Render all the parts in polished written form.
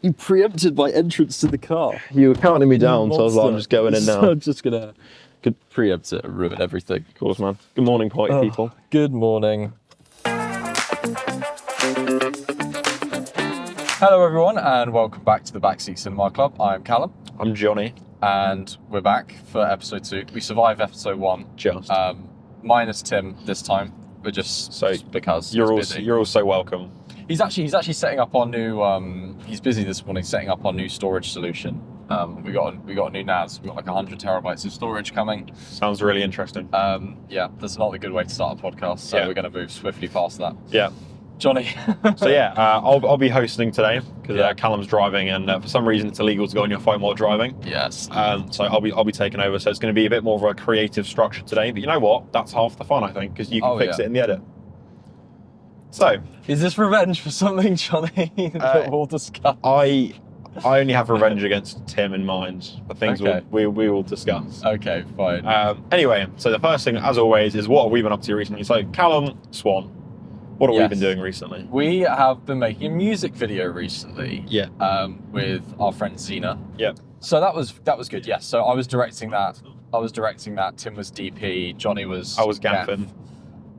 You preempted my entrance to the car. You were counting me down, so I was like, I'm just going in now. So I'm just gonna preempt it and ruin everything. Of course, man. Good morning, party people. Good morning. Hello everyone and welcome back to the Backseat Cinema Club. I'm Callum. I'm Jonny. And we're back for episode 2. We survived episode 1. Just. Minus Tim this time. We're just because you're busy. so welcome. He's actually setting up our new. He's busy this morning setting up our new storage solution. We got a new NAS. We got like 100 terabytes of storage coming. Sounds really interesting. Yeah, that's not a good way to start a podcast. So we're going to move swiftly past that. Yeah. Jonny. So I'll be hosting today because Callum's driving, and for some reason it's illegal to go on your phone while driving. Yes. So I'll be taking over. So it's going to be a bit more of a creative structure today. But you know what? That's half the fun, I think, because you can fix it in the edit. So, is this revenge for something, Jonny, that we'll discuss? I only have revenge against Tim in mind. The things we will discuss. Okay, fine. Anyway, so the first thing, as always, is what have we been up to recently? So, Callum, Swan, what have we been doing recently? We have been making a music video recently. Yeah. With our friend Zena. Yeah. So that was good. Yes. So I was directing that. Tim was DP. Jonny was. I was gaffing.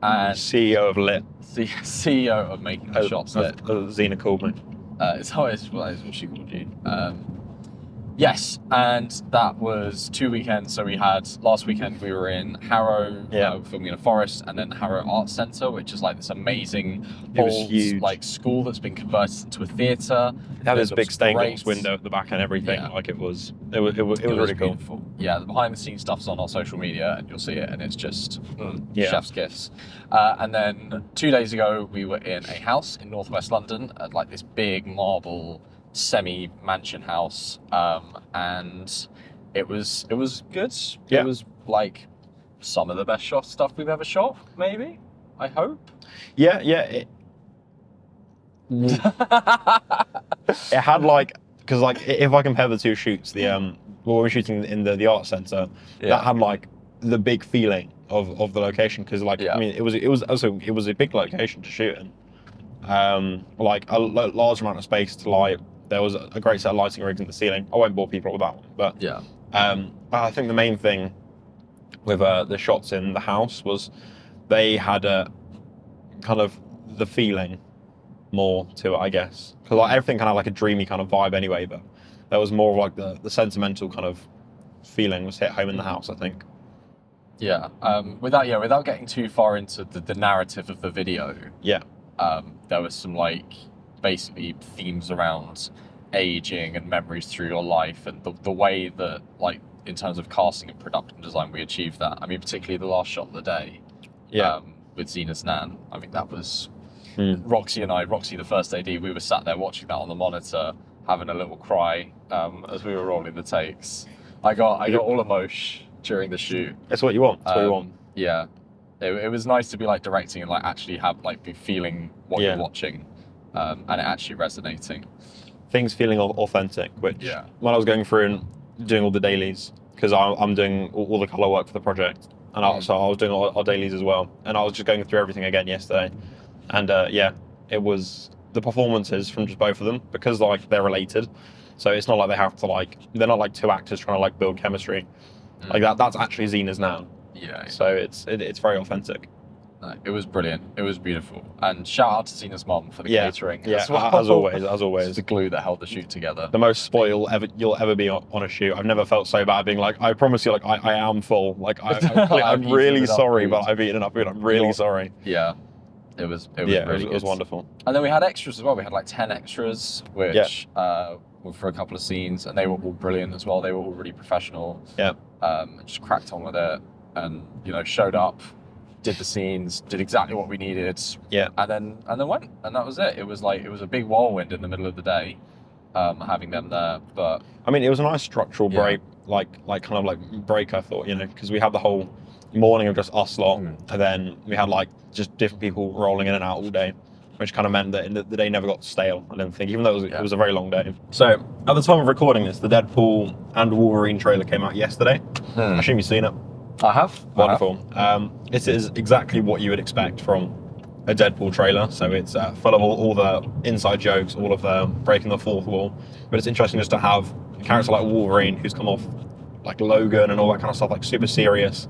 And CEO of Lit. The CEO of Making the Shots Lit. Zena called me. It's what she called you. Yes, and that was 2 weekends. So we had last weekend we were in Harrow, filming in a forest, and then Harrow Arts Centre, which is like this amazing old like school that's been converted into a theatre. It had this big stained glass window at the back and everything. Yeah. Like it was really beautiful. Cool. Yeah, the behind the scenes stuff's on our social media, and you'll see it, and it's just chef's kiss. And then 2 days ago we were in a house in northwest London at like this big marble semi-mansion house, and it was good. Yeah. It was like some of the best stuff we've ever shot, maybe, I hope. Yeah. It had like, because like if I compare the two shoots, we were shooting in the art centre, that had like the big feeling of the location, because like I mean it was a big location to shoot in, like a large amount of space to light. There was a great set of lighting rigs in the ceiling. I won't bore people with that one, but I think the main thing with the shots in the house was they had a kind of the feeling more to it, I guess, because like everything kind of like a dreamy kind of vibe anyway, but there was more of like the sentimental kind of feeling was hit home in the house, I think. Yeah. Without getting too far into the narrative of the video. Yeah. There was some like basically themes around aging and memories through your life, and the way that like in terms of casting and production design we achieved that. I mean, particularly the last shot of the day. Yeah. With Zena's Nan. I mean, that was Roxy the first AD, we were sat there watching that on the monitor, having a little cry as we were rolling the takes. I got all emotion during the shoot. That's what you want. That's what you want. Yeah. It was nice to be like directing and like actually have like be feeling what you're watching, and it actually resonating. Things feeling authentic, which when I was going through and doing all the dailies, because I'm doing all the colour work for the project, and so I was doing all our dailies as well, and I was just going through everything again yesterday, and it was the performances from just both of them, because like they're related, so it's not like they have to like, they're not like two actors trying to like build chemistry, like that's actually Zena's Nan. Yeah. So it's very authentic. No, it was brilliant. It was beautiful. And shout out to Zena's mom for the catering. Yeah, as well. as always. It's the glue that held the shoot together. The most spoiled you'll ever be on a shoot. I've never felt so bad being like, I promise you, like I am full. Like I'm really sorry, but I've eaten enough food. I'm really sorry. Yeah. It was really good. It was wonderful. And then we had extras as well. We had like 10 extras, which were for a couple of scenes, and they were all brilliant as well. They were all really professional. Yeah. Just cracked on with it, and showed up, did the scenes, did exactly what we needed. Yeah. And then went, and that was it. It was a big whirlwind in the middle of the day, having them there. But I mean, it was a nice structural break, like kind of like break. I thought, because we had the whole morning of just us lot, and then we had like just different people rolling in and out all day, which kind of meant that the day never got stale, I don't think, even though it was a very long day. So at the time of recording this, the Deadpool and Wolverine trailer came out yesterday. I assume you've seen it. I have. Wonderful. It is exactly what you would expect from a Deadpool trailer, so it's full of all the inside jokes, all of the breaking the fourth wall. But it's interesting just to have a character like Wolverine, who's come off like Logan and all that kind of stuff, like super serious,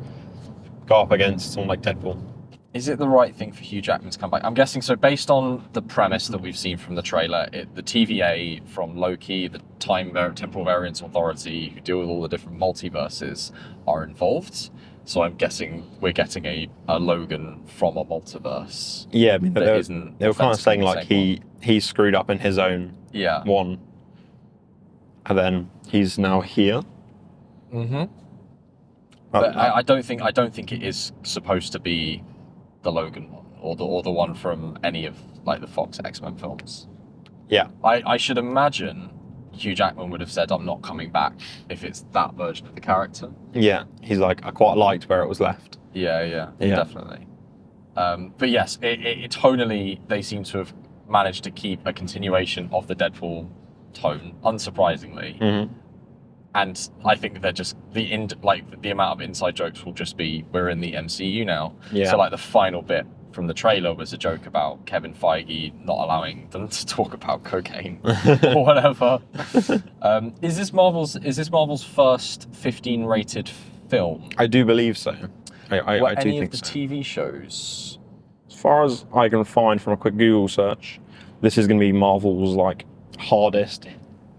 go up against someone like Deadpool. Is it the right thing for Hugh Jackman to come back? I'm guessing so, based on the premise that we've seen from the trailer, the TVA from Loki, the Temporal Variance Authority, who deal with all the different multiverses, are involved. So I'm guessing we're getting a Logan from a multiverse. Yeah, I mean, they were kind of saying like he screwed up in his own one, and then he's now here. Mm-hmm. But I don't think it is supposed to be the Logan one or the one from any of like the Fox X-Men films. Yeah. I should imagine Hugh Jackman would have said, I'm not coming back if it's that version of the character. Yeah. He's like, I quite liked where it was left. Yeah, definitely. But yes, it tonally, they seem to have managed to keep a continuation of the Deadpool tone, unsurprisingly. Mm-hmm. And I think they're just the amount of inside jokes will just be, we're in the MCU now. Yeah. So like the final bit from the trailer was a joke about Kevin Feige not allowing them to talk about cocaine or whatever. Is this Marvel's first 15 rated film? I do believe so. I do any think of the so. TV shows? As far as I can find from a quick Google search, this is going to be Marvel's like hardest,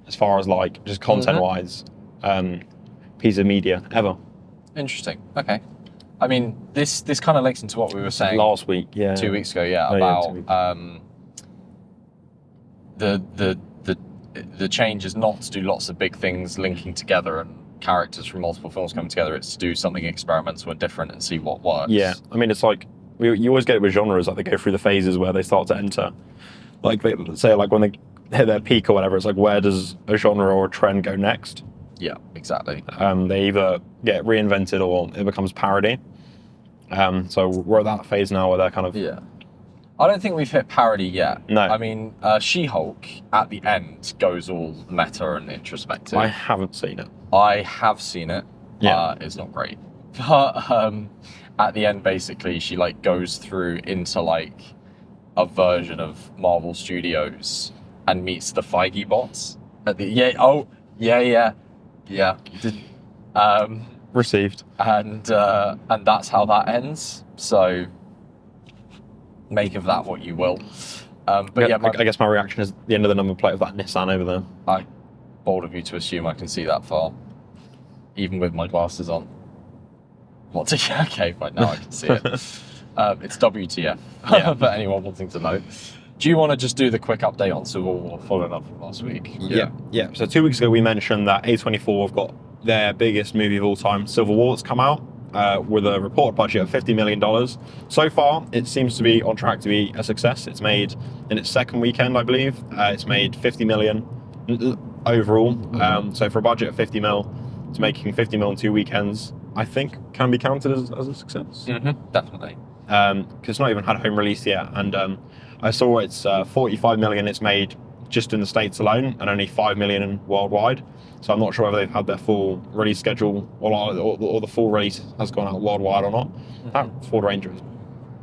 as far as like just content wise, piece of media ever. Interesting. Okay. I mean, this kind of links into what we were saying last week, 2 weeks ago, about the change is not to do lots of big things linking together and characters from multiple films coming together. It's to do something experimental and different and see what works. Yeah, I mean, it's like you always get it with genres, like they go through the phases where they start to enter, like they say, like when they hit their peak or whatever, it's like where does a genre or a trend go next? Yeah, exactly. They either get reinvented or it becomes parody. So we're at that phase now where they're kind of... Yeah. I don't think we've hit parody yet. No. I mean, She-Hulk at the end goes all meta and introspective. I haven't seen it. I have seen it. Yeah. It's not great. But at the end, basically, she like goes through into like a version of Marvel Studios and meets the Feige bots. At the Received. And that's how that ends. So make of that what you will. But yeah, I guess my reaction is the end of the number plate of that Nissan over there. Bold of you to assume I can see that far, even with my glasses on. Okay, right now I can see it. It's WTF. Yeah. For anyone wanting to know. Do you want to just do the quick update on Civil War following up from last week? Yeah. So 2 weeks ago we mentioned that A24 have got their biggest movie of all time, Civil War, that's come out with a reported budget of $50 million. So far, it seems to be on track to be a success. It's made in its second weekend, I believe. It's made $50 million overall. So for a budget of $50 mil, it's making $50 mil in 2 weekends, I think can be counted as a success. Mm-hmm, definitely. Because it's not even had a home release yet. And I saw it's $45 million it's made just in the States alone, and only $5 million worldwide. So I'm not sure whether they've had their full release schedule or the full release has gone out worldwide or not. That Ford Ranger is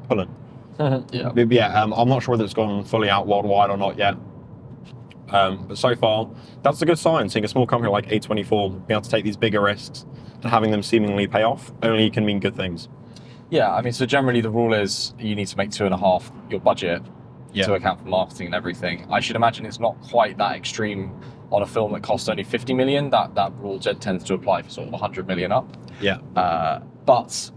pulling. Yeah. But yeah, I'm not sure whether it's gone fully out worldwide or not yet. But so far, that's a good sign, seeing a small company like A24 being able to take these bigger risks and having them seemingly pay off only can mean good things. Yeah, I mean, so generally the rule is you need to make 2.5 your budget to account for marketing and everything. I should imagine it's not quite that extreme on a film that costs only 50 million. That rule tends to apply for sort of 100 million up. Yeah. But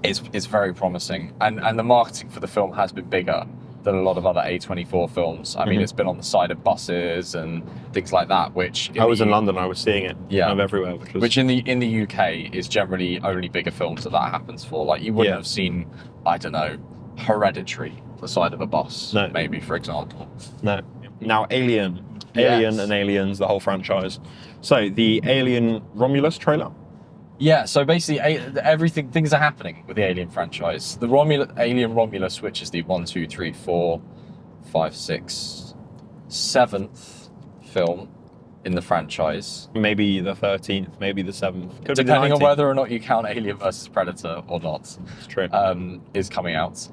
it's very promising, and the marketing for the film has been bigger than a lot of other A24 films. I mean, it's been on the side of buses and things like that, which... I was in London, I was seeing it kind of everywhere. Which in the UK is generally only bigger films that happens for. Like, you wouldn't have seen, I don't know, Hereditary on the side of a bus, maybe, for example. No. Now, Alien and Aliens, the whole franchise. So, the Alien Romulus trailer? Yeah, so basically, things are happening with the Alien franchise. The Alien Romulus, which is the 1, 2, 3, 4, 5, 6, 7th film in the franchise. Maybe the 13th, maybe the 7th. Could Depending be on whether or not you count Alien vs. Predator or not. It's true. Is coming out.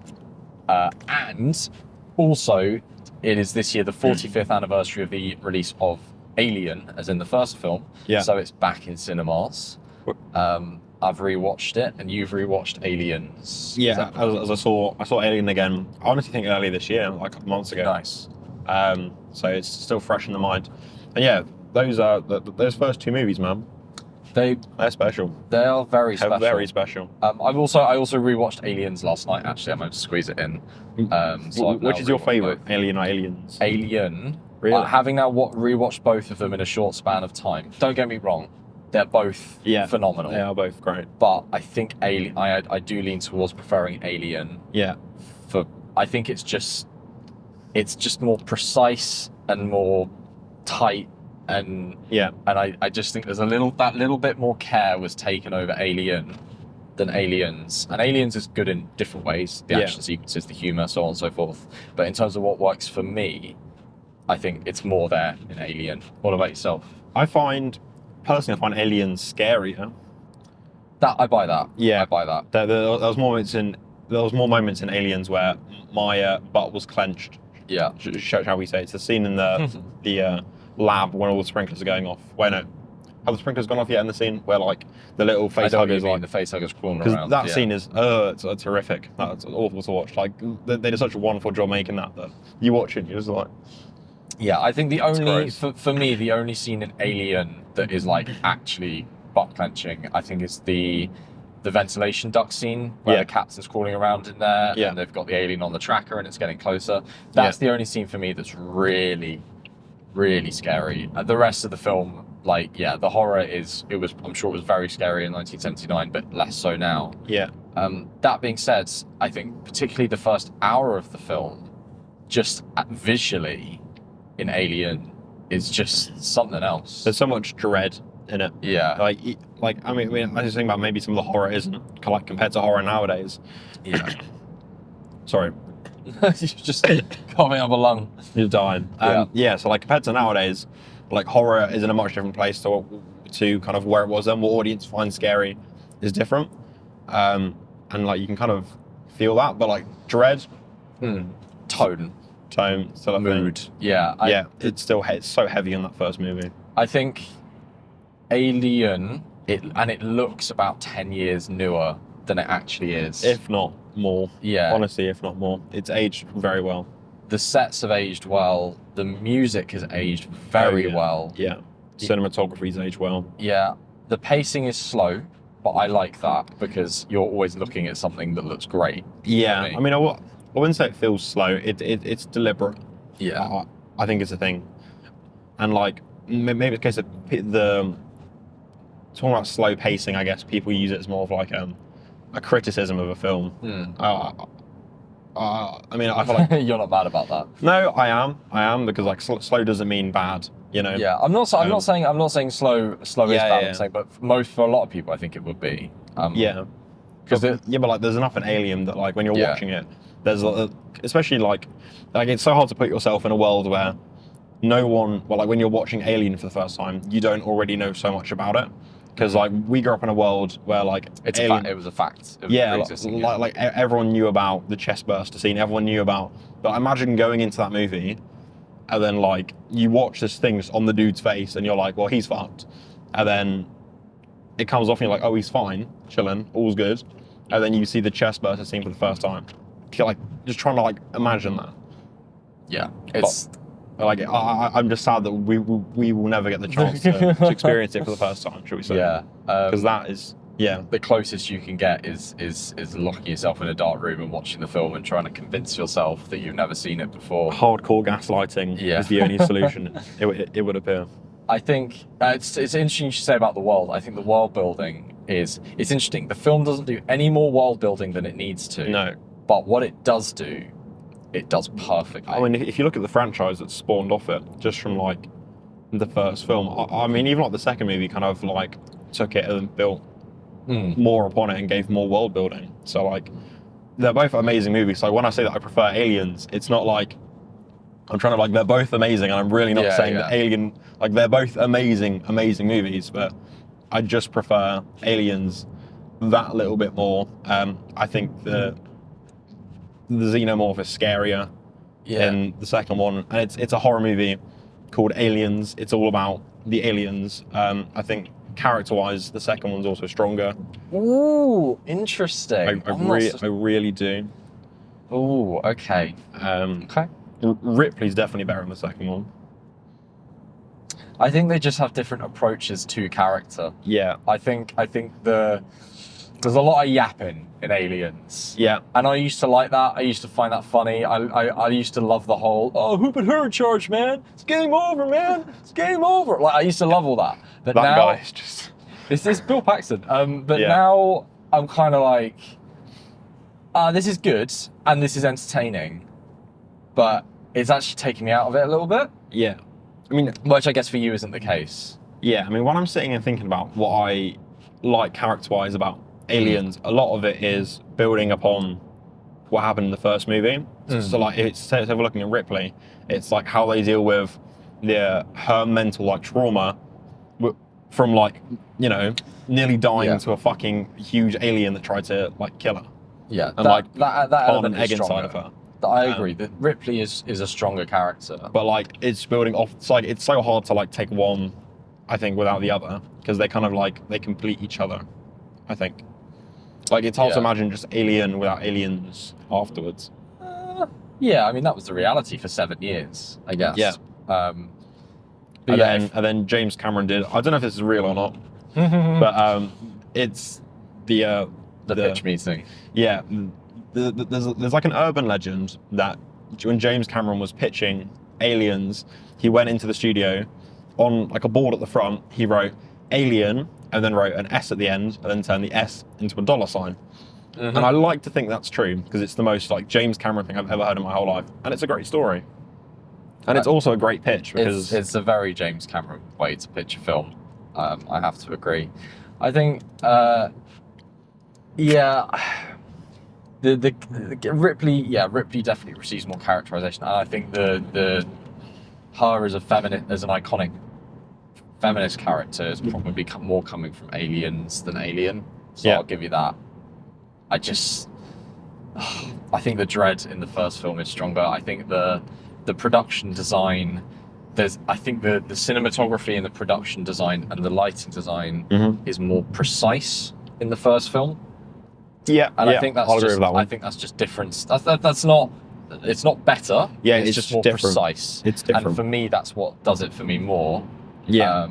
And also, it is this year the 45th anniversary of the release of Alien, as in the first film. Yeah. So it's back in cinemas. I've rewatched it, and you've rewatched Aliens. Yeah, as I saw Alien again. I honestly think early this year, like a couple months ago. Nice. So it's still fresh in the mind. And yeah, those first two movies, man. They're special. They are very special. Very special. I also rewatched Aliens last night. Actually, I might squeeze it in. Which is your favourite, Alien or Aliens? Alien. Really? Having now rewatched both of them in a short span of time. Don't get me wrong, they're both phenomenal. They are both great. But I think Alien. I do lean towards preferring Alien. Yeah. I think it's just more precise and more tight. And I just think there's that little bit more care was taken over Alien than Aliens. And Aliens is good in different ways, the action sequences, the humour, so on and so forth. But in terms of what works for me, I think it's more there in Alien. What about yourself? Personally, I find Aliens scarier. I buy that. Yeah, I buy that. There was more moments in Aliens where my butt was clenched. Yeah. Shall we say? It's the scene in the lab when all the sprinklers are going off. Wait, no. Have the sprinklers gone off yet in the scene where like the little face huggers, like the face huggers crawling around? Because that scene is it's horrific. That's awful to watch. Like they did such a wonderful job making that you watch it, you're just like. Yeah, I think for me the only scene in Alien that is like actually butt clenching, I think is the ventilation duct scene where the captain's crawling around in there and they've got the alien on the tracker and it's getting closer. That's the only scene for me that's really, really scary. The rest of the film, like, the horror I'm sure it was very scary in 1979, but less so now. Yeah. That being said, I think particularly the first hour of the film, just visually in Alien, is just something else. There's so much dread in it. Yeah. I mean, I just think about maybe some of the horror isn't like compared to horror nowadays. Yeah. Sorry. You're just coughing up a lung. You're dying. So like compared to nowadays, like horror is in a much different place to kind of where it was then. What audience finds scary is different, and like you can kind of feel that. But like dread, tone, still a mood. Thing. Yeah. It's so heavy in that first movie. I think Alien, it looks about 10 years newer than it actually is. If not more. Yeah. Honestly, if not more. It's aged very well. The sets have aged well. The music has aged very well. Yeah. Cinematography's aged well. Yeah. The pacing is slow, but I like that because you're always looking at something that looks great. Yeah. I mean, I wouldn't say it feels slow. It's deliberate. Yeah. I think it's a thing. And like, maybe it's a case of talking about slow pacing, I guess people use it as more of like a criticism of a film. I mean, I feel like you're not mad about that. No, I am because like slow doesn't mean bad, you know. Yeah, I'm not saying slow is bad. I'm saying, but for a lot of people, I think it would be. But like there's enough in Alien that like when you're watching it, there's especially like it's so hard to put yourself in a world where when you're watching Alien for the first time, you don't already know so much about it. Because like we grew up in a world where like it was a fact. Like everyone knew about the chest burster scene. Everyone knew about. But imagine going into that movie, and then like you watch this thing on the dude's face, and you're like, well, he's fucked. And then it comes off, and you're like, oh, he's fine, chilling, all's good. And then you see the chest burster scene for the first time. You're like just trying to like imagine that. Yeah, it's. Like I'm just sad that we will never get the chance to experience it for the first time, should we say? Yeah, because that is the closest you can get is locking yourself in a dark room and watching the film and trying to convince yourself that you've never seen it before. Hardcore gaslighting is the only solution. It would appear. I think it's interesting you should say about the world. I think the world building it's interesting. The film doesn't do any more world building than it needs to. No, but what it does do. It does perfectly. I mean, if you look at the franchise that spawned off it, just from like the first film, I mean, even like the second movie kind of like took it and built more upon it and gave more world building. So like, they're both amazing movies. So when I say that I prefer Aliens, it's not like I'm trying to like they're both amazing, and I'm really not saying that Alien like they're both amazing movies, but I just prefer Aliens that little bit more. I think xenomorph is scarier in the second one, and it's a horror movie called Aliens. It's all about the aliens. I think character-wise, the second one's also stronger. Ooh, interesting. I really do. Ooh, okay. Okay. Ripley's definitely better in the second one. I think they just have different approaches to character. Yeah. I think there's a lot of yapping in Aliens. Yeah. And I used to like that. I used to find that funny. I used to love the whole, oh, who put her in charge, man? It's game over, man. It's game over. Like, I used to love all that. But that now, guy's just... It's Bill Paxton. But now I'm kind of like, this is good and this is entertaining. But it's actually taking me out of it a little bit. Yeah. I mean... Which I guess for you isn't the case. Yeah, I mean, when I'm sitting and thinking about what I like character-wise about Aliens, a lot of it is building upon what happened in the first movie. So like, if we're looking at Ripley, it's like how they deal with her mental like trauma from like, you know, nearly dying to a fucking huge alien that tried to like kill her. Yeah, and that element is inside of her. I agree that Ripley is a stronger character. But like, it's building off. It's like it's so hard to like take one, I think, without the other, because they kind of like they complete each other. I think. Like, it's hard to imagine just Alien without aliens afterwards. Yeah, I mean, that was the reality for 7 years, I guess. Yeah. And then James Cameron did, I don't know if this is real or not, but it's the pitch meeting. Yeah. There's like an urban legend that when James Cameron was pitching Aliens, he went into the studio on like a board at the front, he wrote Alien, and then wrote an S at the end, and then turned the S into a $sign. And I like to think that's true, because it's the most like James Cameron thing I've ever heard in my whole life. And it's a great story. And it's also a great pitch, because... It's a very James Cameron way to pitch a film. I have to agree. I think, Ripley definitely receives more characterization. And I think her as an iconic feminist character is probably more coming from Aliens than Alien. So I'll give you that. I think the dread in the first film is stronger. I think the production design, I think the cinematography and the production design and the lighting design is more precise in the first film. Yeah, and I think that's I think that's just different. That's not. It's not better. Yeah, it's just more different. Precise. It's different. And for me, that's what does it for me more. Yeah.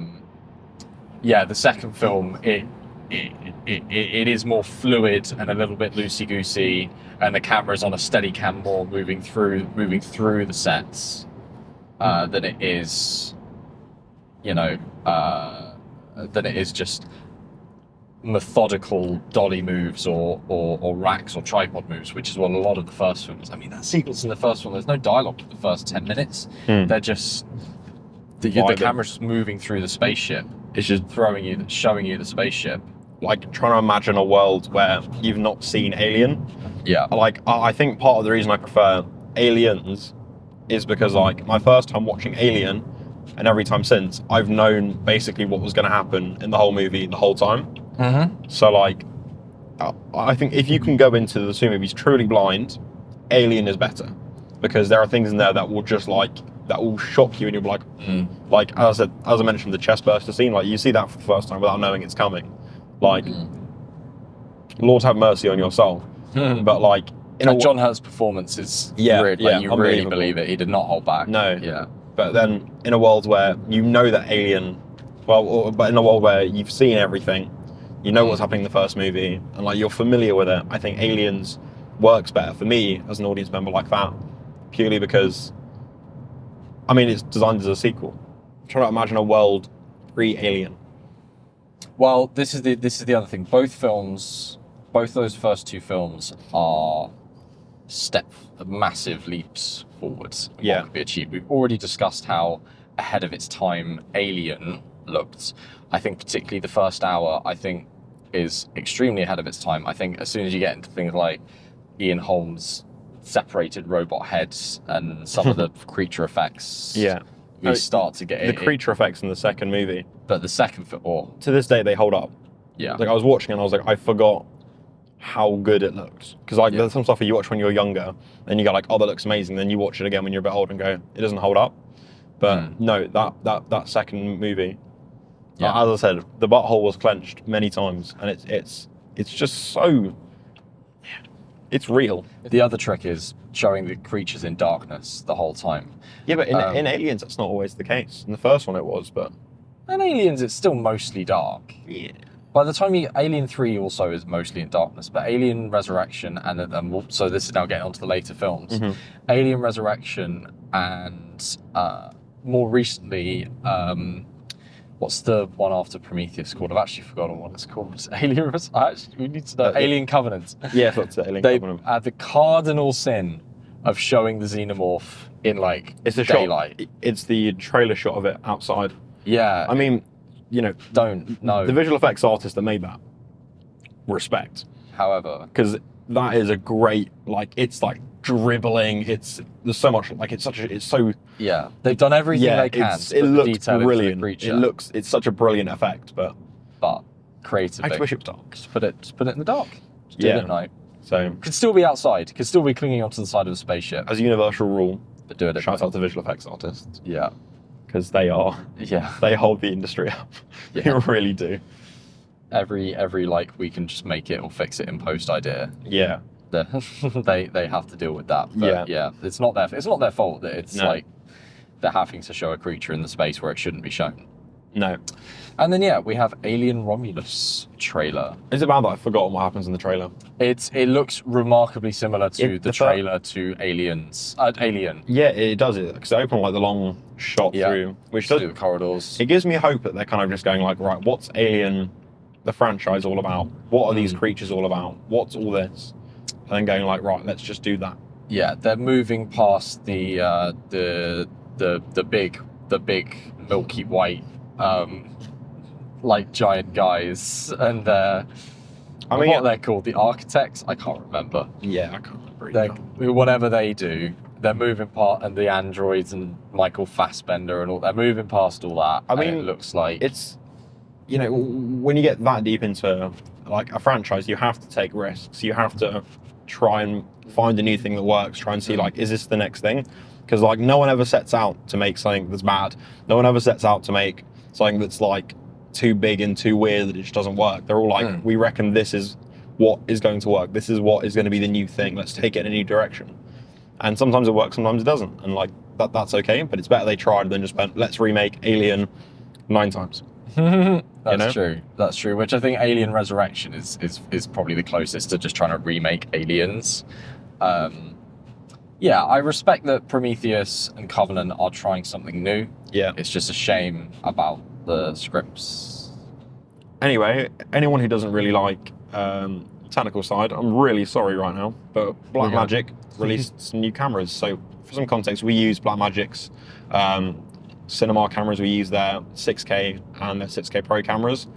The second film, it is more fluid and a little bit loosey-goosey, and the camera's on a steady cam more moving through the sets than it is, than it is just methodical dolly moves or racks or tripod moves, which is what a lot of the first films. I mean, that sequence in the first film, there's no dialogue for the first 10 minutes. They're just the camera's just moving through the spaceship. It's just showing you the spaceship. Like trying to imagine a world where you've not seen Alien. Yeah. Like, I think part of the reason I prefer Aliens is because like my first time watching Alien, and every time since, I've known basically what was going to happen in the whole movie the whole time. So like, I think if you can go into the two movies truly blind, Alien is better, because there are things in there that will just like, that will shock you, and you'll be like, like as I mentioned, the chest burster scene, like you see that for the first time without knowing it's coming. Like, Lord have mercy on your soul. But like, John Hurt's performance is you really believe it. He did not hold back. No. Yeah. But then in a world where you know that Alien, but in a world where you've seen everything, you know what's happening in the first movie, and like you're familiar with it, I think Aliens works better for me as an audience member like that, purely because, I mean, it's designed as a sequel. I'm trying to imagine a world pre-Alien. Well, this is the other thing. Both those first two films are massive leaps forwards. What could be achieved. We've already discussed how ahead of its time Alien looked. I think particularly the first hour, I think, is extremely ahead of its time. I think as soon as you get into things like Ian Holmes' separated robot heads and some of the creature effects, we start to get the creature effects in the second movie. But the second film, to this day, they hold up. Yeah. Like I was watching and I was like, I forgot how good it looked. Because like there's some stuff that you watch when you're younger, and you go like, oh, that looks amazing. Then you watch it again when you're a bit older and go, it doesn't hold up. But no, that second movie, as I said, the butthole was clenched many times, and it's just so, it's real. The other trick is showing the creatures in darkness the whole time. Yeah, but in Aliens, that's not always the case. In the first one, it was, but in Aliens, it's still mostly dark. Yeah. By the time Alien 3 also is mostly in darkness, but Alien Resurrection so this is now getting onto the later films. Alien Resurrection and more recently, what's the one after Prometheus called? I've actually forgotten what it's called. We need to know. Alien Covenant. Yeah, that's Alien Covenant. They had the cardinal sin of showing the xenomorph in like it's a daylight. Shot. It's the trailer shot of it outside. Yeah. I mean, you know, the visual effects artist that made that, respect. However, because that is a great, like, it's like dribbling. There's so much, like, it's so. Yeah, they've done everything they can. It looks brilliant. It's it's such a brilliant effect, but creatively, I wish it was dark. Just put it in the dark. Just do it at night. So could still be outside. Could still be clinging onto the side of a spaceship. As a universal rule, but do it at shout out to visual effects artists. Yeah. Because they are. Yeah. They hold the industry up. Yeah. They really do. Every like we can just make it or fix it in post idea. Yeah. They have to deal with that. But yeah. It's not their fault that it's like they're having to show a creature in the space where it shouldn't be shown. No. And then we have Alien Romulus trailer. Is it bad that I've forgotten what happens in the trailer? It looks remarkably similar to the trailer to Aliens. Alien. Yeah, it does. Because they open like the long shot through, which does the corridors. It gives me hope that they're kind of just going like, right, what's Alien, the franchise, all about? What are these creatures all about? What's all this? And then going like, right, let's just do that. Yeah, they're moving past the big milky white like giant guys, and what they're called, the architects. I can't remember. Yeah, I can't remember. Whatever they do, they're moving past, and the androids and Michael Fassbender and all. They're moving past all that. I mean, it looks like it's, you know, when you get that deep into like a franchise, you have to take risks. You have to try and find a new thing that works. Try and see like, is this the next thing? Because like no one ever sets out to make something that's bad. No one ever sets out to make something that's like too big and too weird that it just doesn't work. They're all like, we reckon this is what is going to work. This is what is going to be the new thing. Let's take it in a new direction. And sometimes it works, sometimes it doesn't. And like that's okay, but it's better they tried than just went, let's remake Alien 9 times. That's true. That's true. Which I think Alien Resurrection is probably the closest to just trying to remake Aliens. Yeah, I respect that Prometheus and Covenant are trying something new. Yeah. It's just a shame about the scripts. Anyway, anyone who doesn't really like technical side, I'm really sorry right now, but Blackmagic released some new cameras. So for some context, we use Blackmagic's cinema cameras. We use their 6K and their 6K Pro cameras,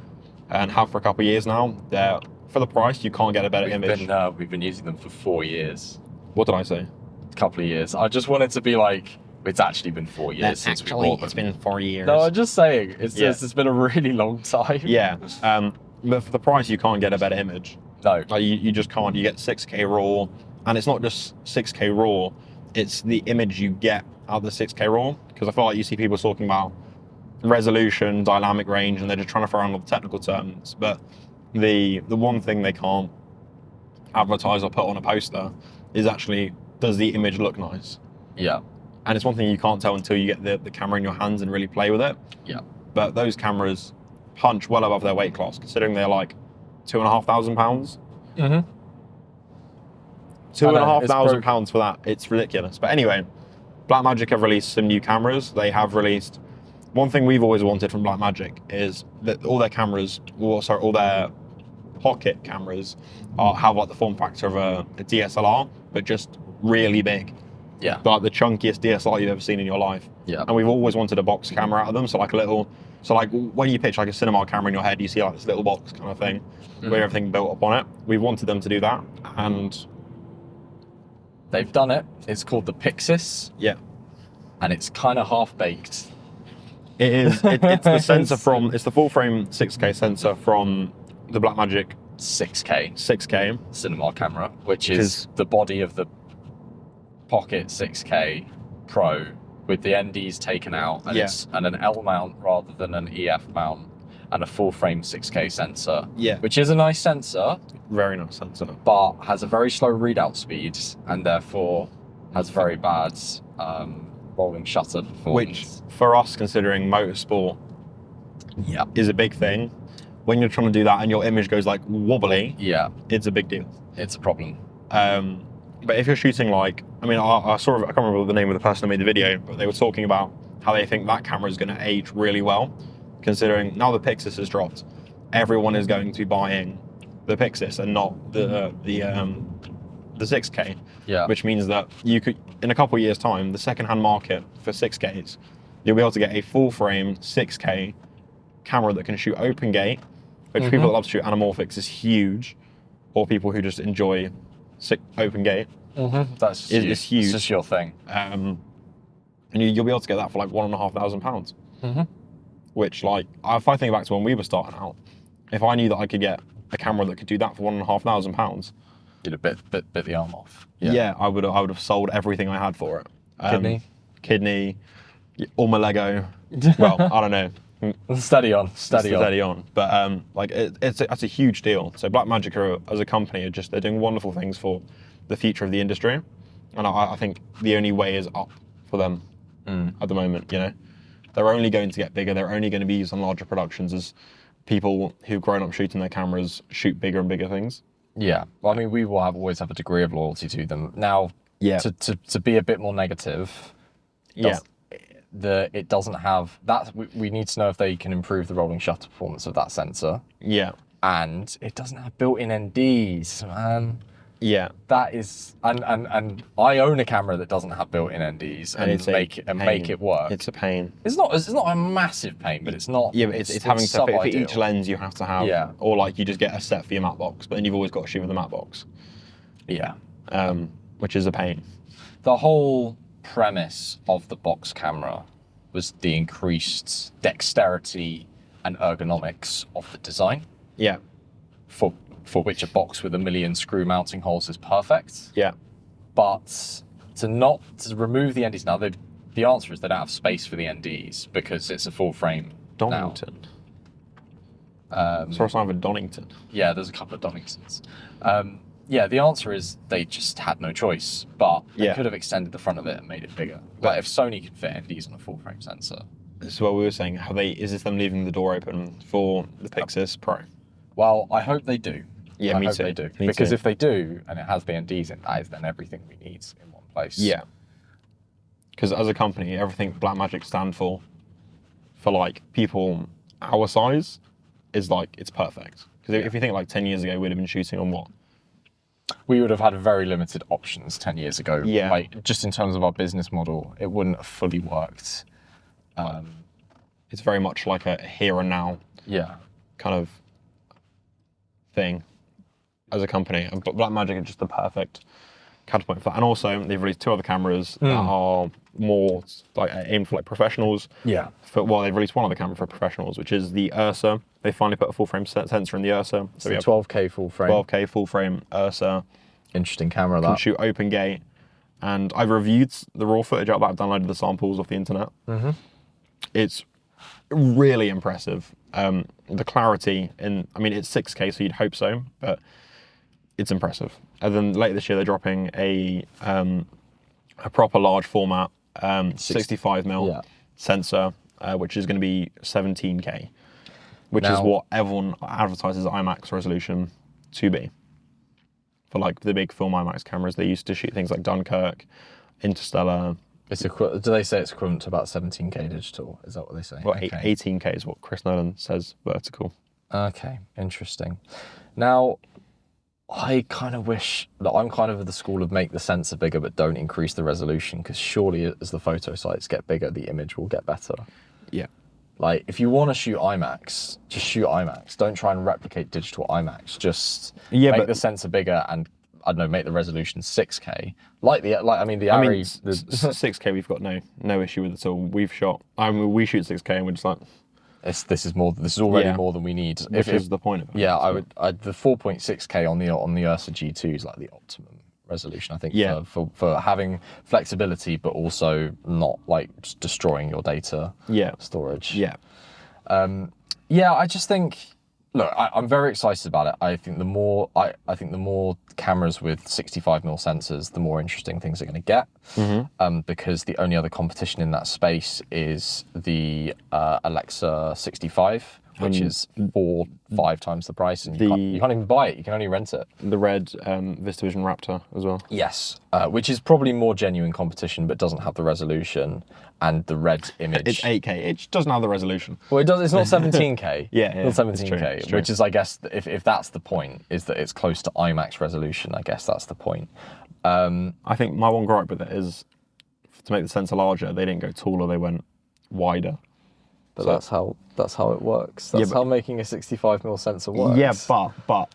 and have for a couple of years now. They're, for the price, you can't get a better image. We've been using them for 4 years. What did I say? A couple of years. I just wanted to be like, it's actually been 4 years since we bought them. It's been 4 years. No, I'm just saying, it's been a really long time. Yeah, but for the price, you can't get a better image. No. Like, you just can't. You get 6K RAW, and it's not just 6K RAW, it's the image you get out of the 6K RAW, because I feel like you see people talking about resolution, dynamic range, and they're just trying to throw around all the technical terms, but the one thing they can't advertise or put on a poster is actually, does the image look nice? Yeah. And it's one thing you can't tell until you get the camera in your hands and really play with it. Yeah. But those cameras punch well above their weight class, considering they're like £2,500. Mm-hmm. £2,500 for that. It's ridiculous. But anyway, Blackmagic have released some new cameras. They have released, one thing we've always wanted from Blackmagic is that all their cameras, all their pocket cameras have like the form factor of a DSLR, but just really big. Yeah. Like the chunkiest DSLR you've ever seen in your life. Yeah. And we've always wanted a box camera out of them. So like when you pitch like a cinema camera in your head, you see like this little box kind of thing with everything built up on it. We've wanted them to do that, and they've done it. It's called the Pixis. Yeah. And it's kind of half-baked. It is. It's the sensor it's the full frame 6K sensor from the Blackmagic 6K 6K cinema camera, which is the body of the Pocket 6K Pro with the NDs taken out, and it's an L mount rather than an EF mount, and a full frame 6K sensor. Yeah. Which is a nice sensor. Very nice sensor. But has a very slow readout speed, and therefore has very bad rolling shutter performance. Which, for us, considering motorsport is a big thing, when you're trying to do that and your image goes like wobbly, it's a big deal. It's a problem. But if you're shooting like, I mean, I saw, I can't remember the name of the person who made the video, but they were talking about how they think that camera is going to age really well, considering now the Pixis has dropped. Everyone is going to be buying the Pixis and not the 6K. Yeah. Which means that you could, in a couple of years' time, the second-hand market for 6Ks, you'll be able to get a full-frame 6K camera that can shoot open gate, which people that love to shoot anamorphics is huge, or people who just enjoy open gate. That's huge. It's just your thing. And you'll be able to get that for like £1,500. Which, like, if I think back to when we were starting out, if I knew that I could get a camera that could do that for £1,500, you'd have bit the arm off. Yeah, I would have sold everything I had for it. Kidney, all my Lego. Well, I don't know. Steady on. But like that's a huge deal. So Blackmagic as a company they're doing wonderful things for the future of the industry, and I think the only way is up for them at the moment. You know, they're only going to get bigger. They're only going to be used on larger productions as people who've grown up shooting their cameras shoot bigger and bigger things. Yeah, well, I mean, we will always have a degree of loyalty to them. Now, to be a bit more negative, it doesn't have that. We need to know if they can improve the rolling shutter performance of that sensor. Yeah, and it doesn't have built-in NDs, man. Yeah, that is, and I own a camera that doesn't have built-in NDs and make it work. It's a pain. It's not a massive pain, but it's not. Yeah, but it's having to for each lens you have to have, or like you just get a set for your matte box, but then you've always got to shoot with a matte box. Yeah, which is a pain. The whole premise of the box camera was the increased dexterity and ergonomics of the design. Yeah. For which a box with 1 million screw mounting holes is perfect. Yeah. But to remove the NDs now, the answer is they don't have space for the NDs because it's a full frame. Donington. So it's either Donington. Yeah, there's a couple of Doningtons. Yeah, the answer is they just had no choice, but they could have extended the front of it and made it bigger. But if Sony can fit NDs on a full frame sensor. This is what we were saying. Is this them leaving the door open for the Pixis Pro? Well, I hope they do. Yeah, I hope they do. Because if they do, and it has the NDs in, that is then everything we need in one place. Yeah. Because as a company, everything Blackmagic stand for like people our size, is like, it's perfect. Because if you think like 10 years ago, we'd have been shooting on what? We would have had very limited options 10 years ago. Yeah. Like, just in terms of our business model, it wouldn't have fully worked. It's very much like a here and now kind of thing as a company. And Blackmagic is just the perfect counterpoint for that. And also, they've released 2 other cameras that are more like aimed for like professionals. Yeah. They've released one other camera for professionals, which is the Ursa. They finally put a full frame sensor in the Ursa. So we have 12K full frame. 12K full frame Ursa. Interesting camera, that. Can shoot open gate. And I've reviewed the raw footage out that. I've downloaded the samples off the internet. It's really impressive. The clarity, I mean, it's 6K, so you'd hope so, but it's impressive. And then later this year, they're dropping a proper large format 65mm sensor, which is going to be 17K, which is what everyone advertises IMAX resolution to be. For like the big film IMAX cameras, they used to shoot things like Dunkirk, Interstellar. Do they say it's equivalent to about 17K digital? Is that what they say? Well, 18K is what Chris Nolan says vertical. Okay, interesting. Now, I kind of wish that I'm kind of the school of make the sensor bigger but don't increase the resolution, because surely as the photo sites get bigger, the image will get better. Yeah. Like, if you want to shoot IMAX, just shoot IMAX. Don't try and replicate digital IMAX. Just make the sensor bigger and, I don't know, make the resolution 6K. I mean, 6K we've got no issue with at all. We shoot 6K and we're just like, This is already more than we need. Which is the point of it. Yeah, the 4.6K on the Ursa G2 is like the optimum resolution, I think, for having flexibility, but also not like just destroying your data storage. Yeah. I just think, look, I'm very excited about it. I think the more cameras with 65mm sensors, the more interesting things are going to get. Because the only other competition in that space is the Alexa 65, which is 4-5 times the price, and you can't even buy it. You can only rent it. The red VistaVision Raptor as well. Yes, which is probably more genuine competition, but doesn't have the resolution and the red image. It's 8K. It doesn't have the resolution. Well, it does. It's not 17K. Yeah, not 17K. It's true. Which is, I guess, if that's the point, is that it's close to IMAX resolution. I guess that's the point. I think my one gripe with it is, to make the sensor larger, they didn't go taller. They went wider. But that's how it works. That's how making a 65mm sensor works. Yeah, but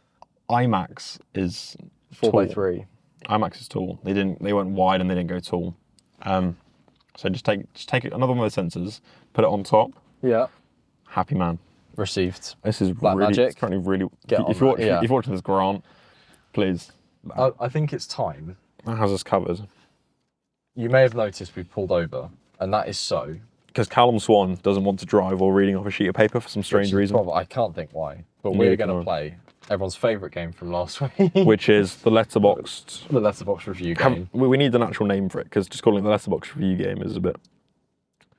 IMAX is 4x3. IMAX is tall. They went wide and they didn't go tall. So just take another one of the sensors, put it on top. Yeah. Happy man. Received. This is Blackmagic. Currently really. If you're watching this, Grant, please. I think it's time. That has us covered. You may have noticed we pulled over, and that is so. Because Callum Swan doesn't want to drive while reading off a sheet of paper for some strange reason. I can't think why. But we're going to play everyone's favourite game from last week. Which is the Letterboxd. The Letterboxd review game. We need an actual name for it, because just calling it the Letterboxd review game is a bit...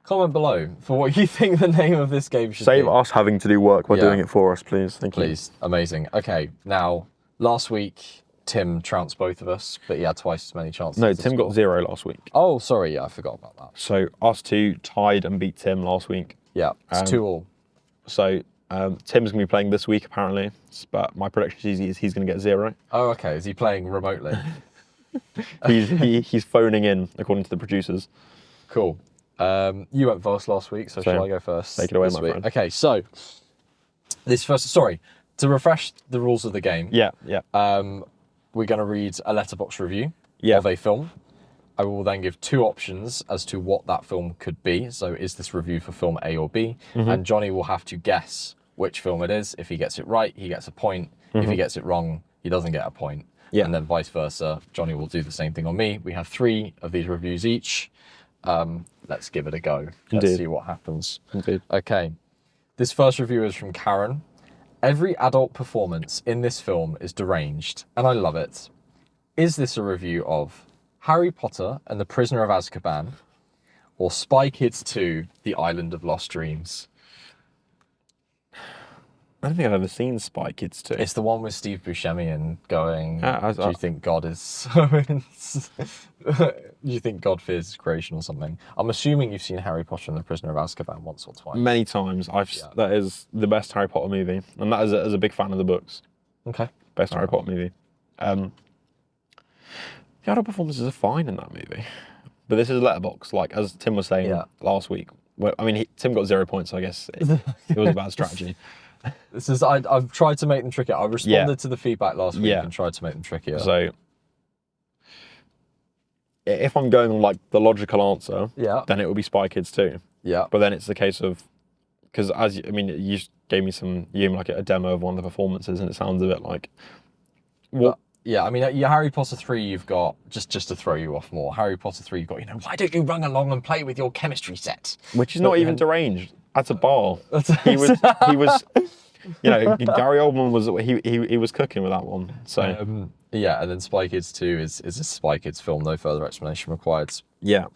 Comment below for what you think the name of this game should be. Save us having to do work by doing it for us, please. Thank you. Please. Amazing. Okay, now, last week, Tim trounced both of us, but he had twice as many chances. No, Tim got 0 last week. Oh, sorry, I forgot about that. So us two tied and beat Tim last week. Yeah, it's 2-2. So Tim's going to be playing this week, apparently, but my prediction is he's going to get 0. Oh, okay. Is he playing remotely? He's phoning in, according to the producers. Cool. You went first last week, so shall I go first? Take it away, my friend. Okay, so to refresh the rules of the game. Yeah. We're going to read a letterbox review of a film. I will then give 2 options as to what that film could be. So is this review for film A or B? And Jonny will have to guess which film it is. If he gets it right, he gets a point. If he gets it wrong, he doesn't get a point. And then vice versa. Jonny will do the same thing on me. We have 3 of these reviews each. Let's give it a go. Let's see what happens. Indeed. Okay. This first review is from Karen. Every adult performance in this film is deranged, and I love it. Is this a review of Harry Potter and the Prisoner of Azkaban, or Spy Kids 2, The Island of Lost Dreams? I don't think I've ever seen Spy Kids 2. It's the one with Steve Buscemi and going, do you think God is... do you think God fears his creation or something? I'm assuming you've seen Harry Potter and the Prisoner of Azkaban once or twice. Many times. That is the best Harry Potter movie, and that is as a big fan of the books. Okay. Best Harry Potter movie. The adult performances are fine in that movie. But this is a letterbox, like as Tim was saying last week. Well, I mean, Tim got 0 points, so I guess it was a bad strategy. I've tried to make them trickier. I responded to the feedback last week and tried to make them trickier. So if I'm going on like the logical answer, then it would be Spy Kids 2. Yeah. But then it's the case of, because you just gave me like a demo of one of the performances, and it sounds a bit like what. Yeah, I mean, your Harry Potter 3, you've got, just to throw you off more, Harry Potter 3, you've got, why don't you run along and play with your chemistry set? Which is not even deranged. At a bar. He was, Gary Oldman was, he was cooking with that one. So and then Spy Kids 2 is a Spy Kids film, no further explanation required. Yeah.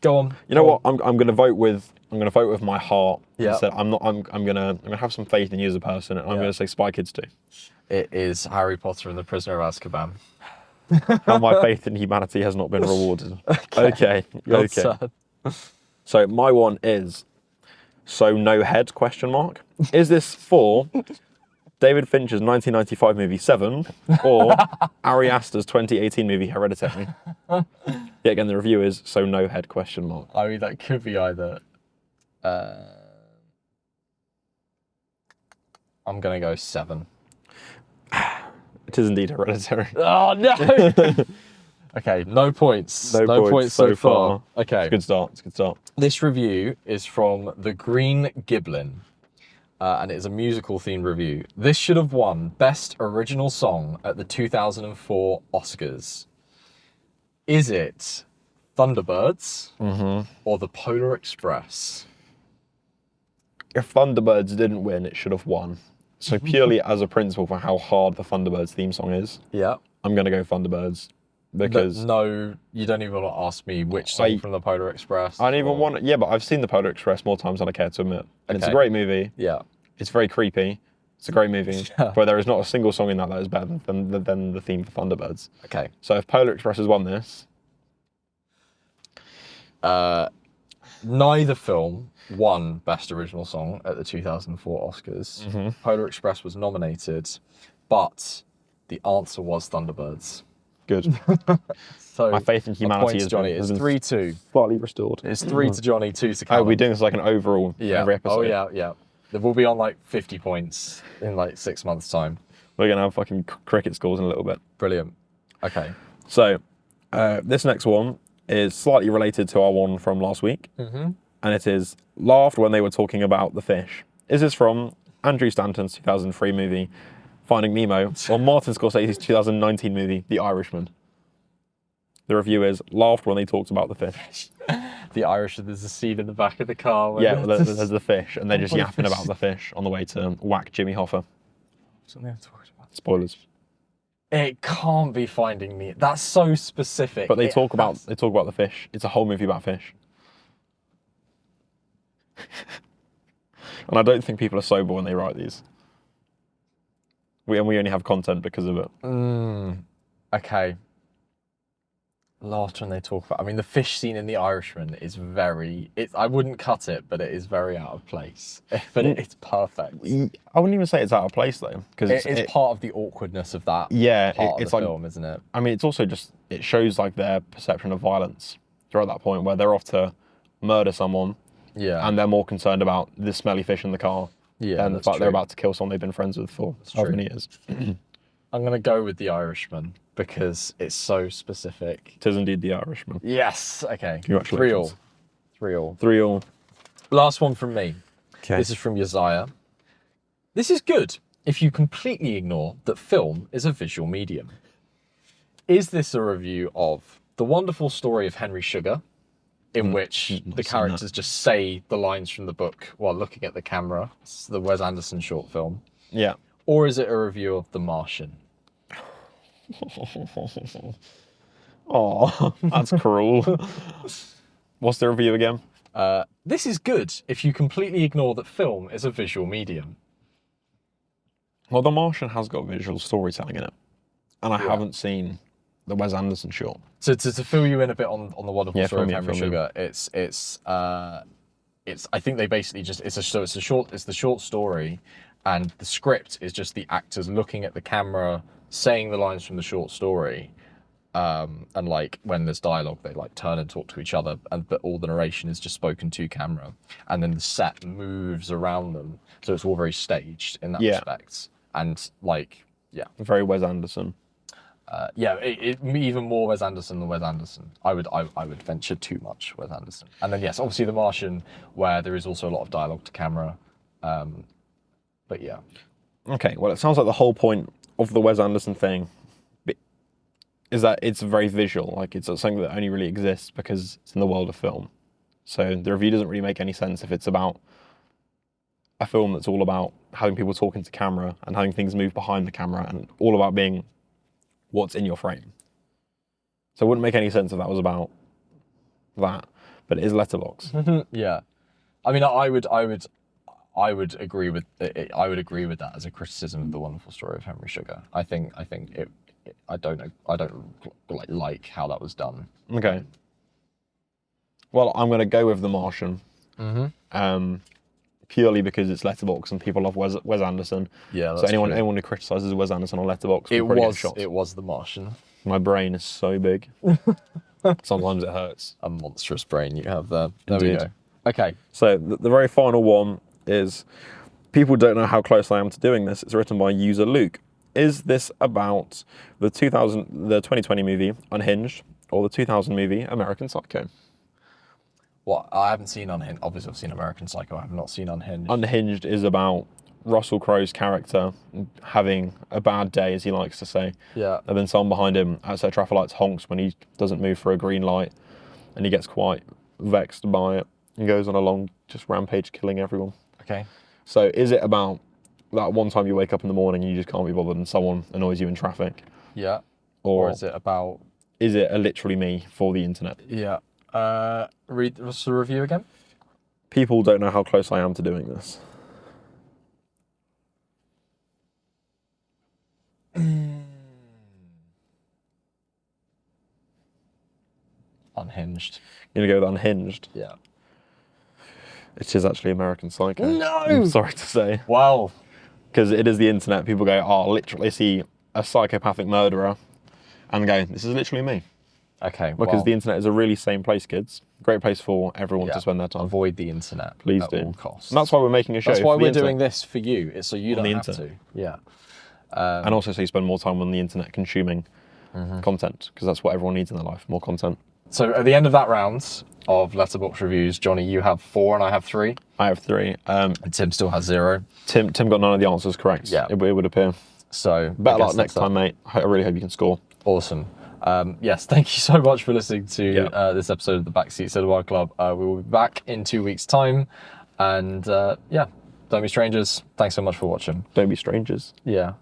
Go on. You know what? I'm gonna vote with my heart. Yeah. Instead, I'm gonna have some faith in you as a person, and I'm gonna say Spy Kids 2. It is Harry Potter and the Prisoner of Azkaban. How my faith in humanity has not been rewarded. Okay. So my one is, so no head, question mark. Is this for David Fincher's 1995 movie Seven, or Ari Aster's 2018 movie Hereditary? Yet again, the review is so no head, question mark. I mean, that could be either. I'm going to go 7. It is indeed Hereditary. Oh, no! Okay, no points. No points so far. Okay. It's a good start. This review is from The Green Giblin. and it is a musical-themed review. This should have won Best Original Song at the 2004 Oscars. Is it Thunderbirds or The Polar Express? If Thunderbirds didn't win, it should have won. So purely as a principle for how hard the Thunderbirds theme song is, Yeah. I'm going to go Thunderbirds. Because no, you don't even want to ask me which song from The Polar Express. I don't even want. Yeah, but I've seen The Polar Express more times than I care to admit. And it's a great movie. Yeah. It's very creepy. It's a great movie. Yeah. But there is not a single song in that is better than the theme for Thunderbirds. Okay. So if Polar Express has won this, neither film won Best Original Song at the 2004 Oscars. Polar Express was nominated, but the answer was Thunderbirds. Good. So my faith in humanity is Johnny. It's 3-2. Slightly restored. It's 3 to Johnny, 2 to Callum. Oh, we're doing this like an overall every episode. Oh yeah. We'll be on like 50 points in like 6 months' time. We're gonna have fucking cricket scores in a little bit. Brilliant. Okay. So this next one is slightly related to our one from last week, and it is laughed when they were talking about the fish. Is this from Andrew Stanton's 2003 movie Finding Nemo, or Martin Scorsese's 2019 movie, The Irishman? The review is laughed when they talked about the fish. The Irishman, there's a scene in the back of the car. Yeah, there's the fish, and they're just yapping about the fish on the way to whack Jimmy Hoffa. Something I've talked about. Spoilers. It can't be Finding Me. That's so specific. But they talk about the fish. It's a whole movie about fish. And I don't think people are sober when they write these. We only have content because of it. Okay. Laughed when they talk about. I mean, the fish scene in The Irishman is very. I wouldn't cut it, but it is very out of place. But it's perfect. I wouldn't even say it's out of place though, because it's part of the awkwardness of that. Yeah, part it's of the like film, isn't it? I mean, it's also just it shows like their perception of violence. They're at that point where they're off to murder someone. Yeah. And they're more concerned about the smelly fish in the car. Yeah. And the fact they're about to kill someone they've been friends with for how many years. I'm going to go with The Irishman because it's so specific. It is indeed The Irishman. Yes. Okay. Congratulations. 3-all. 3-all. Last one from me. Okay. This is from Uzziah. This is good if you completely ignore that film is a visual medium. Is this a review of The Wonderful Story of Henry Sugar, in which the characters just say the lines from the book while looking at the camera? It's the Wes Anderson short film. Yeah. Or is it a review of The Martian? Oh, that's cruel. What's the review again? This is good if you completely ignore that film is a visual medium. Well, The Martian has got visual storytelling in it. And I haven't seen the Wes Anderson short. So to fill you in a bit on the Wonderful Story of Henry Sugar, it's I think they basically just it's the short story, and the script is just the actors looking at the camera, saying the lines from the short story, and like when there's dialogue, they like turn and talk to each other, but all the narration is just spoken to camera, and then the set moves around them, so it's all very staged in that respect, and like very Wes Anderson. Even more Wes Anderson than Wes Anderson. I would venture too much Wes Anderson. And then yes, obviously The Martian, where there is also a lot of dialogue to camera. But yeah. Okay, well, it sounds like the whole point of the Wes Anderson thing is that it's very visual. Like it's something that only really exists because it's in the world of film. So the review doesn't really make any sense if it's about a film that's all about having people talk into camera and having things move behind the camera and all about being what's in your frame. So it wouldn't make any sense if that was about that, but it is Letterboxd. Yeah, I mean, I would agree with I would agree with that as a criticism of The Wonderful Story of Henry Sugar. I think I don't like how that was done. Okay. Well, I'm gonna go with The Martian. Purely because it's Letterboxd and people love Wes Anderson. Yeah, that's so anyone true. who criticises Wes Anderson on Letterboxd it was The Martian. My brain is so big. Sometimes it hurts. A monstrous brain you have there. There Indeed. we go. Okay. So the very final one is, people don't know how close I am to doing this. It's written by user Luke. Is this about the 2020 movie Unhinged or the 2000 movie American Psycho? What? I haven't seen Unhinged. Obviously, I've seen American Psycho. I have not seen Unhinged. Unhinged is about Russell Crowe's character having a bad day, as he likes to say. Yeah. And then someone behind him outside traffic lights honks when he doesn't move for a green light, and he gets quite vexed by it and goes on a long just rampage killing everyone. Okay. So is it about that one time you wake up in the morning and you just can't be bothered and someone annoys you in traffic? Yeah. Or is it about... Is it a literally me for the internet? Yeah. Read what's the review again? People don't know how close I am to doing this. Unhinged. You're gonna go with Unhinged? Yeah. It is actually American Psycho. No! I'm sorry to say. Wow. Because it is the internet. People go, oh, literally see a psychopathic murderer and go, this is literally me. Okay. Because the internet is a really sane place, kids. Great place for everyone to spend their time. Avoid the internet. Please at do. all costs. And that's why we're making a show. That's why for the we're internet. doing this for you. It's so you don't have to. Yeah. And also so you spend more time on the internet consuming content, because that's what everyone needs in their life, more content. So at the end of that round of letterbox reviews, Johnny, you have 4 and I have 3. I have 3. And Tim still has 0. Tim got none of the answers correct. Yeah. It would appear. So Better luck next time, mate. I really hope you can score. Awesome. Yes, thank you so much for listening to this episode of the Backseat Cinema Club. We will be back in 2 weeks' time. And yeah, don't be strangers. Thanks so much for watching. Don't be strangers. Yeah.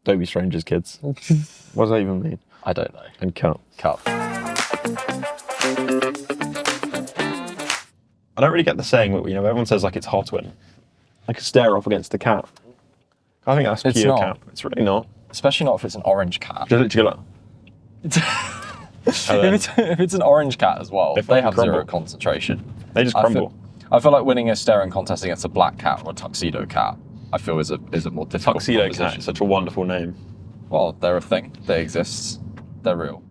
Don't be strangers, kids. What does that even mean? I don't know. And cut. Cut. I don't really get the saying, but everyone says like it's hot when like a stare off against the cat. I think that's It's pure not. cat. It's really not. Especially not if it's an orange cat. Just literally like, If it's an orange cat as well, they have crumble. 0 concentration. they just crumble. I feel like winning a staring contest against a black cat or a tuxedo cat, I feel is a more difficult Tuxedo cat proposition. is such a wonderful name. Well, they're a thing. They exist. They're real.